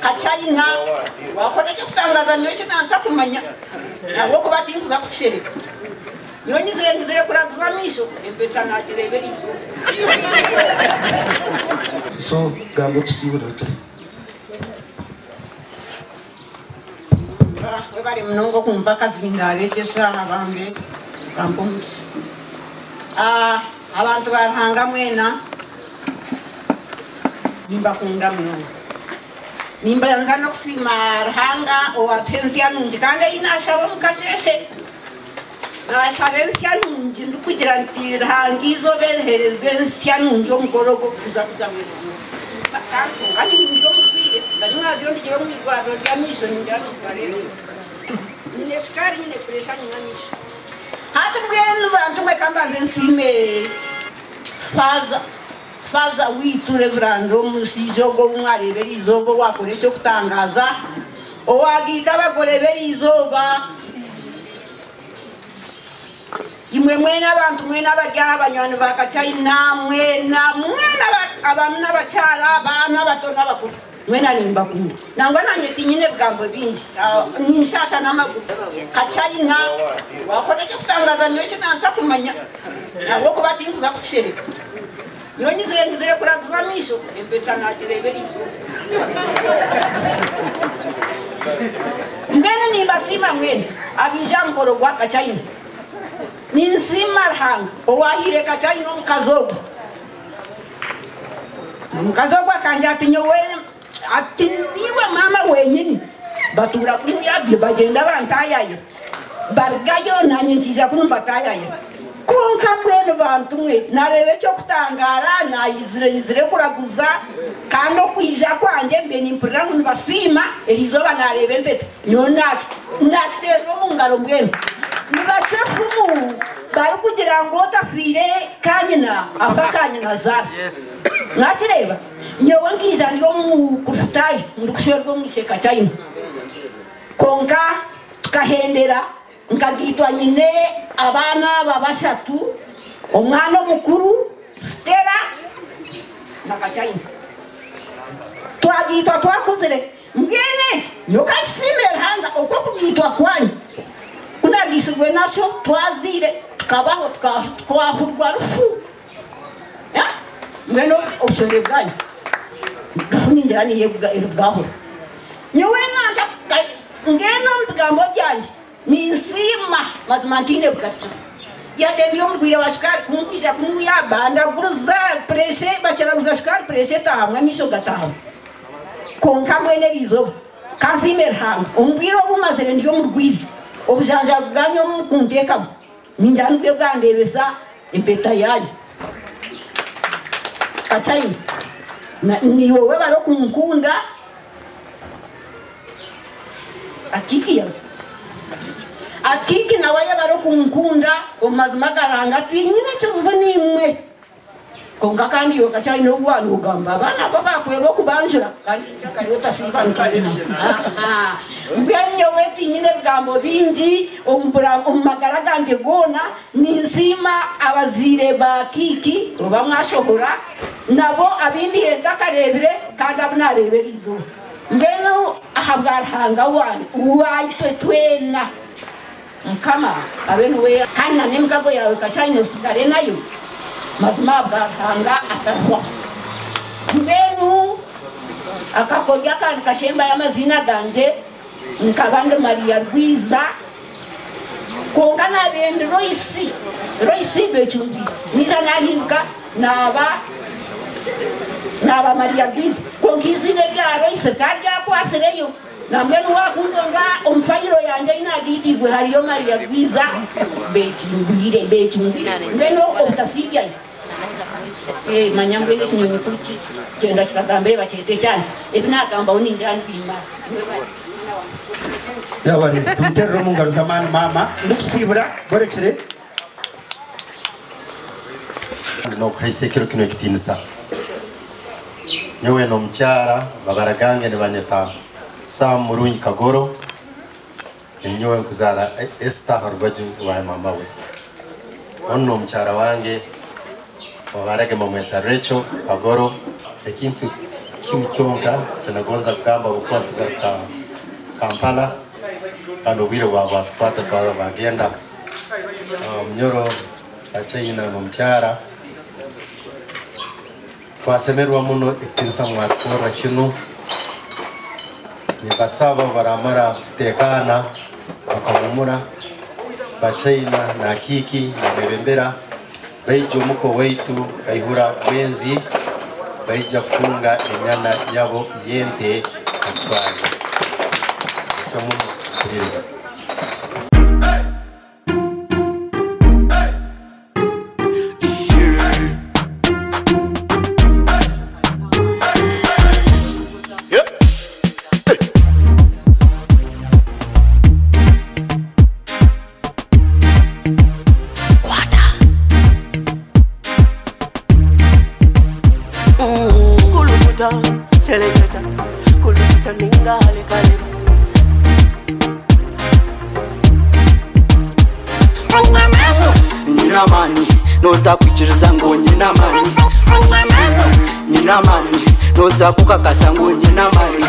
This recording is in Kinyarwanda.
Kachina wakora cyo kutangaza niyo cyo ntakumanya abo ko batinkuza kuchereka nyonyi zire kuraguza misho empeta nakirebera izo so gambo tusibura uturi we bari mnongo kumva kazingare tesha abambe gambo musi abantu barahanga mwena nimba kunda mnongo nimba yanza no kusima rahanga o atensia nungi kandi inashaba mukasheshe na sabensia nungi ndukugira nti rahanga izo berherezwe nsia nungi omugorogo kuza kuzamwiriza kandi ndio mkwire ndazina ziro ndiyo mwirwado rya misho njano karero nine skari nine pressure nyamisho hata mbwenu bantu mwekambaze nsime faza witu reverando musijogo umwarebera izobo wakore cyo kutangaza owagita bakorebera izoba imwe mwena abantu mwena barya abanywana bakachayina mwena abantu n'abacyara abana bato n'abakuru mwena nimba kumwe nangwa nanyeti nyine bwambo bingi ninshasha n'amaguru kachayina wakore cyo kutangaza niyo cyo ntakumanya abo ko batinkuza kuchereka nyonyi zire kuraguza misho empeta nakirebera izo ngene nimba sima mwene abija mkoro gwa kachayina ninsima rahanga owahire kachayina mukazogwa kanje atinyowe atiniwe mama wenyini batura kunuyabye bagenda bantayaye bargayo nanye ntiza kunumbatayaye konka mwene bantu mwe narebe cyo kutangara nayizire kuraguza kandi okwija kwanje mbe nimpurira ngo basima elizoba narebe mbete nyonaki nakitero mungaro mwene nibachefumu bari kugira ngo tafire kanyina afakanyina zara Yes. nakireba nyowe ngiza ndiyo mu kustayi ndukushwerwa mu sheka cyane konka tukahendera nkagitwa nyine abana babashatu omwana mukuru Stella nakachayina twagitwa twakuzire mweneki nyokakisimira hanga uko kugitwa kwani kunagisirwe nasho twazire tukabaho twahurwa rufu mweno oshore bwanyu rufuningira ni yebwa irubgaho nyewe nanta ngeno mbigambo byanje ni nsima mazimantine bwatcho yade ndiyo mugwira washikari kumukisha kumuya banda guruza presse bachara guza shikari presse tahamwe misho gataha konka mwene bizo kansimer hang umbwiro bumazere ndiyo mugwira obujanja bwanyo mukundeka ninjani kwe bwandebesa impeta yanyu kachayina ni wowe baro kumukunda akiki yazo akiki na waye baro kumukunda omazima garanga ati nyine cyuzuba nimwe konga kandi yo kachayina ubwana ugamba bana baba kwebo kubanjura kandi cyakari utasiba nkabina mbwani nyowe ati nyine bwambo bingi omumagara ganje gona ninzima abazire ba kiki oba mwashohora nabo abindi yenda karebire kandi abunarebera izo ngeno ahabwarhanga waitwe twena mkama abenuwe kana nemkago yawe kachayina sigare nayo mazima bwarhanga atarwa ngenu akakorya kandi kashemba y'amazina ganje nkabande Maria Rwiza konga nabende Royce bechumbi niza nahinka naba Maria Rwiza konkizine rya Royce karya kwasireyo namwenu wakundonga omfayiro yanje inagitigwe hariyo Maria Rwiza bechumbi ngeno obutasijya manyambwe n'ikinyonyi kuki genda kitagambe bacete cyane ebinagamba uninjani bima yabari tumterro mungar zaman mama ndukusibura borekere no kahise kiro kino kitinisa nyewe no mcyara babaragange ne banyeta Sam Murunyi Kagoro nyewe kuzara Esther Harubaju wa mama we ono mcyara wange wabarage mamweta Rachel Kagoro ekintu kimkyonka kinagonza kugamba uko tugaruka Kampala kandi ubwire bwa twata twara bagenda mnyoro achayina no mchara twasemerwa muno ikitirisa mwakora kino nibasaba baramara kutekana bakamumura bachayina na kiki na bebembera baijo muko weitu kaihura wenzi baija kutunga enyana yabo yente atwali chamu kuliza Selecta, kuluta ningale kale. Nina mani, noza kuchiriza ngo nina mani. Nina mani, noza kukakasa ngo nina mani.